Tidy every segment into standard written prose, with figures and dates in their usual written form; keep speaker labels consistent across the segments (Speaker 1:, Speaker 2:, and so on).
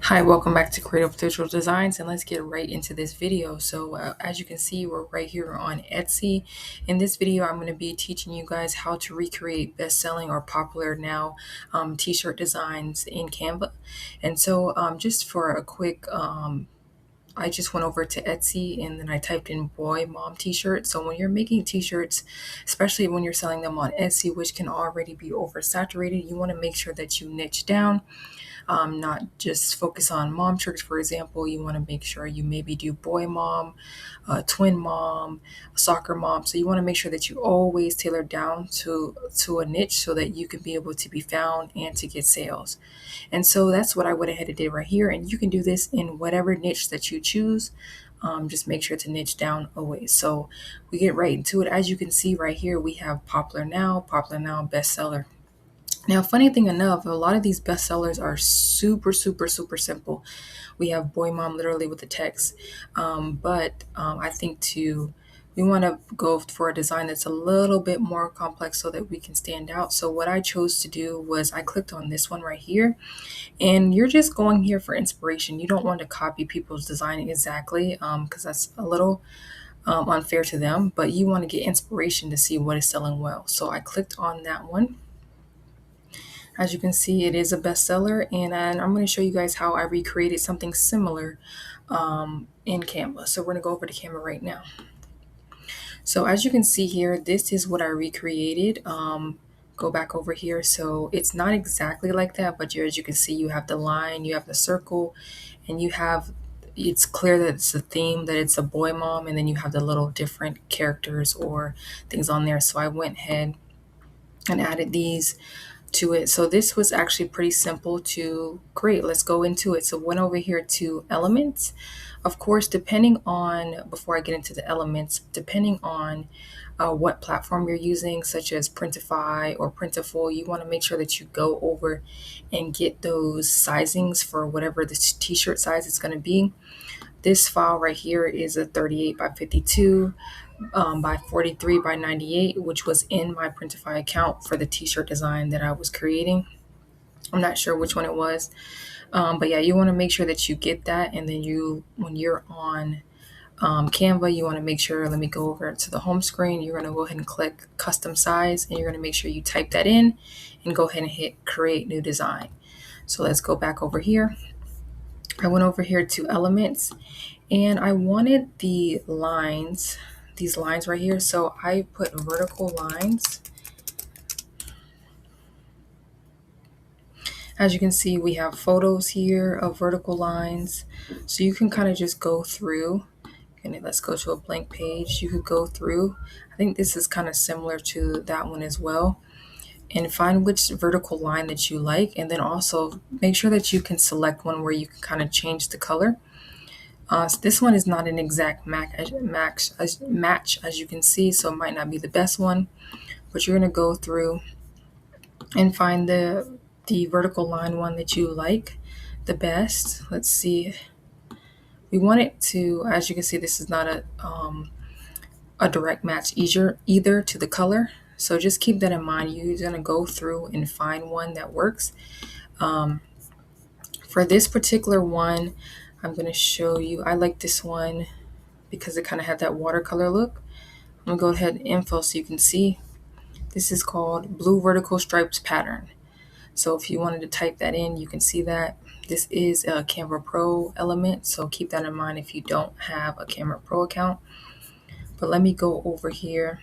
Speaker 1: Hi, welcome back to Creative Digital Designs, and let's get right into this video. As you can see, we're right here on Etsy. In this video, I'm going to be teaching you guys how to recreate best-selling or popular now t-shirt designs in Canva. Just for a quick I just went over to Etsy and then I typed in boy mom t-shirt. So when you're making t-shirts, especially when you're selling them on Etsy, which can already be oversaturated, you want to make sure that you niche down, not just focus on mom shirts. For example, you want to make sure you maybe do boy mom, twin mom, soccer mom. So you want to make sure that you always tailor down to a niche so that you can be able to be found and to get sales. And so that's what I went ahead and did right here. And you can do this in whatever niche that you choose. Just make sure to niche down always. So we get right into it. As you can see right here, we have popular now, bestseller. Now, funny thing enough, a lot of these bestsellers are super, super, super simple. We have boy mom literally with the text, but I think we want to go for a design that's a little bit more complex so that we can stand out. So what I chose to do was I clicked on this one right here, and you're just going here for inspiration. You don't want to copy people's design exactly, because that's a little unfair to them, but you want to get inspiration to see what is selling well. So I clicked on that one. As you can see, it is a bestseller, and I'm going to show you guys how I recreated something similar in Canva. So we're going to go over to Canva right now. So as you can see here, this is what I recreated. Go back over here. So it's not exactly like that, but as you can see, you have the line, you have the circle, and it's clear that it's a theme, that it's a boy mom, and then you have the little different characters or things on there. So I went ahead and added these to it. So this was actually pretty simple to create. Let's go into it. So went over here to elements. Of course, before I get into the elements, depending on what platform you're using, such as Printify or Printful, you want to make sure that you go over and get those sizings for whatever the t-shirt size is going to be. This file right here is a 38 by 52 by 43 by 98, which was in my Printify account for the t-shirt design that I was creating. I'm not sure which one it was. But yeah, you want to make sure that you get that. And then when you're on Canva, you want to make sure, let me go over to the home screen. You're going to go ahead and click custom size, and you're going to make sure you type that in and go ahead and hit create new design. So let's go back over here. I went over here to elements, and I wanted these lines right here. So I put vertical lines. As you can see, we have photos here of vertical lines. So you can kind of just go through, and let's go to a blank page. You could go through. I think this is kind of similar to that one as well. And find which vertical line that you like. And then also make sure that you can select one where you can kind of change the color. So this one is not an exact match, as you can see, so it might not be the best one, but you're going to go through and find the vertical line one that you like the best. Let's see. We want it to, as you can see, this is not a direct match either to the color. So just keep that in mind. You're going to go through and find one that works. For this particular one, I'm going to show you, I like this one because it kind of had that watercolor look. I'm going to go ahead and info so you can see. This is called Blue Vertical Stripes Pattern. So if you wanted to type that in, you can see that. This is a Canva Pro element, so keep that in mind if you don't have a Canva Pro account. But let me go over here.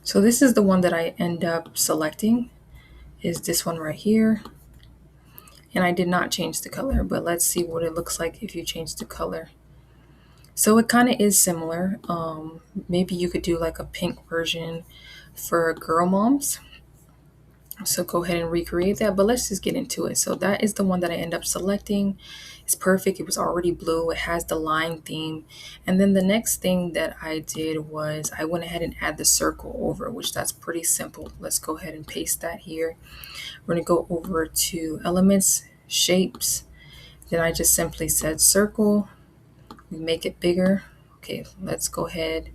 Speaker 1: So this is the one that I end up selecting, is this one right here. And I did not change the color, but let's see what it looks like if you change the color. So it kind of is similar. Maybe you could do like a pink version for girl moms. So go ahead and recreate that, but let's just get into it. So that is the one that I end up selecting. It's perfect. It was already blue. It has the line theme. And then the next thing that I did was I went ahead and add the circle over, which that's pretty simple. Let's go ahead and paste that here. We're going to go over to elements, shapes. Then I just simply said circle. We make it bigger. Okay, let's go ahead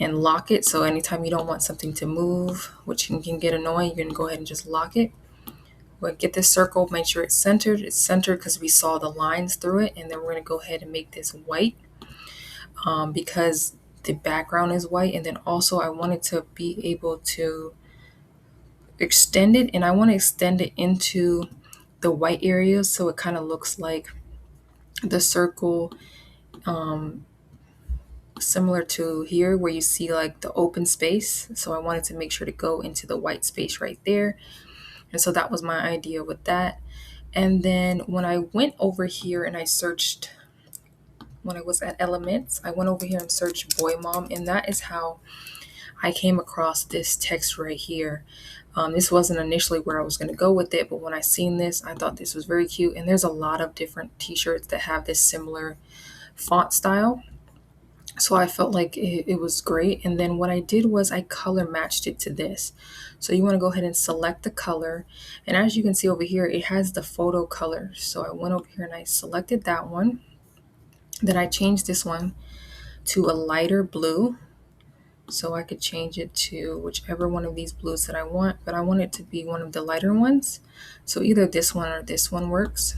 Speaker 1: and lock it. So anytime you don't want something to move, which can get annoying, you're gonna go ahead and just lock it. But get this circle, make sure it's centered. It's centered because we saw the lines through it. And then we're gonna go ahead and make this white because the background is white. And then also I wanted to be able to extend it, and I want to extend it into the white areas so it kind of looks like the circle, um, similar to here where you see like the open space. So I wanted to make sure to go into the white space right there. And so that was my idea with that. And then when I went over here and I searched, when I was at Elements, I went over here and searched Boy Mom, and that is how I came across this text right here. This wasn't initially where I was going to go with it, but when I seen this, I thought this was very cute. And there's a lot of different t-shirts that have this similar font style. So I felt like it was great. And then what I did was I color matched it to this. So you want to go ahead and select the color. And as you can see over here, it has the photo color. So I went over here and I selected that one. Then I changed this one to a lighter blue. So I could change it to whichever one of these blues that I want, but I want it to be one of the lighter ones. So either this one or this one works.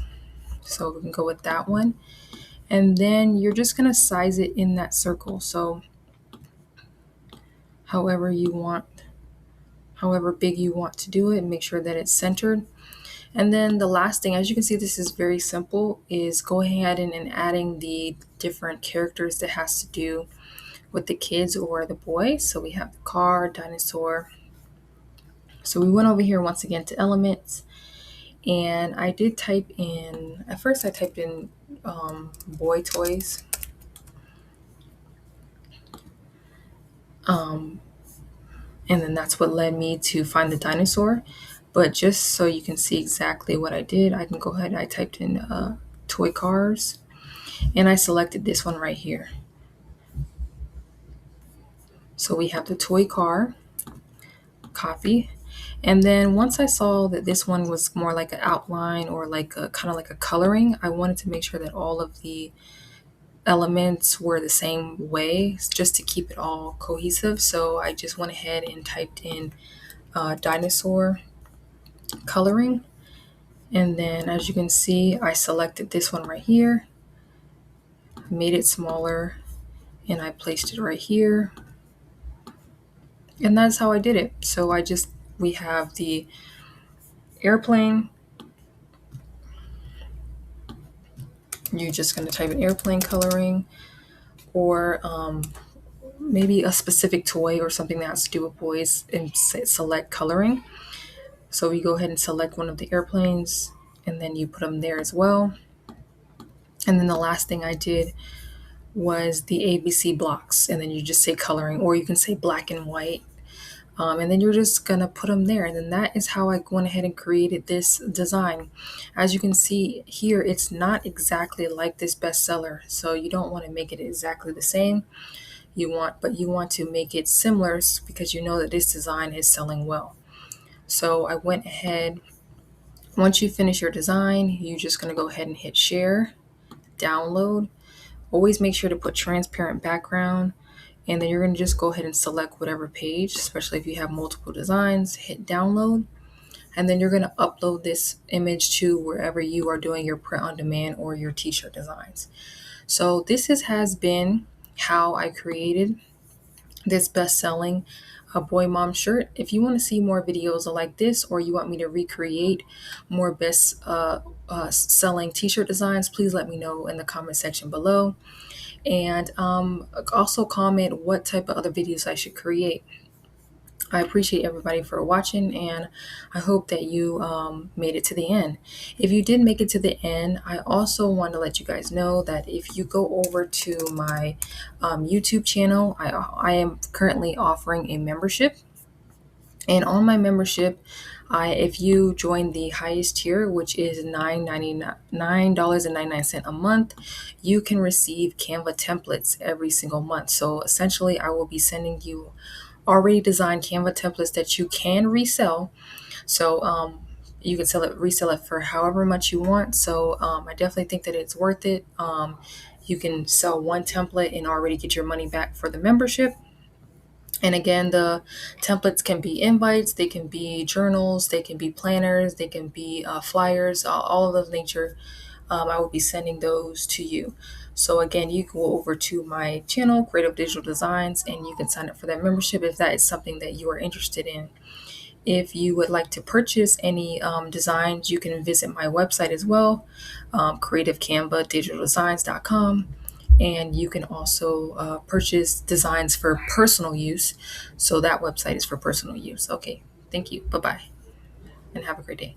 Speaker 1: So we can go with that one. And then you're just gonna size it in that circle. So however you want, however big you want to do it, make sure that it's centered. And then the last thing, as you can see, this is very simple, is go ahead and adding the different characters that has to do with the kids or the boys. So we have the car, dinosaur. So we went over here once again to Elements, and I did type in, at first I typed in boy toys. And then that's what led me to find the dinosaur. But just so you can see exactly what I did, I can go ahead and I typed in toy cars, and I selected this one right here. So we have the toy car, copy. And then once I saw that this one was more like an outline or like a kind of like a coloring, I wanted to make sure that all of the elements were the same way just to keep it all cohesive. So I just went ahead and typed in dinosaur coloring. And then as you can see, I selected this one right here, made it smaller, and I placed it right here. And that's how I did it. So we have the airplane. You're just going to type in airplane coloring, or maybe a specific toy or something that has to do with boys, and select coloring. So you go ahead and select one of the airplanes, and then you put them there as well. And then the last thing I did was the ABC blocks, and then you just say coloring, or you can say black and white. And then you're just gonna put them there. And then that is how I went ahead and created this design. As you can see here, it's not exactly like this bestseller. So you don't want to make it exactly the same. But you want to make it similar because you know that this design is selling well. So I went ahead, once you finish your design, you're just gonna go ahead and hit share, download. Always make sure to put transparent background. And then you're going to just go ahead and select whatever page, especially if you have multiple designs, hit download. And then you're going to upload this image to wherever you are doing your print on demand or your t-shirt designs. So has been how I created this best-selling boy mom shirt. If you want to see more videos like this, or you want me to recreate more selling t-shirt designs, please let me know in the comment section below. And also comment what type of other videos I should create. I appreciate everybody for watching, and I hope that you made it to the end. If you did make it to the end, I also want to let you guys know that if you go over to my YouTube channel, I am currently offering a membership. And on my membership, if you join the highest tier, which is $9.99 a month, you can receive Canva templates every single month. So essentially, I will be sending you already designed Canva templates that you can resell. So you can resell it for however much you want. So I definitely think that it's worth it. You can sell one template and already get your money back for the membership. And again, the templates can be invites, they can be journals, they can be planners, they can be flyers, all of those nature. I will be sending those to you. So again, you can go over to my channel, Creative Digital Designs, and you can sign up for that membership if that is something that you are interested in. If you would like to purchase any designs, you can visit my website as well, creativecanvadigitaldesigns.com. And you can also purchase designs for personal use. So that website is for personal use. Okay, thank you. Bye bye, and have a great day.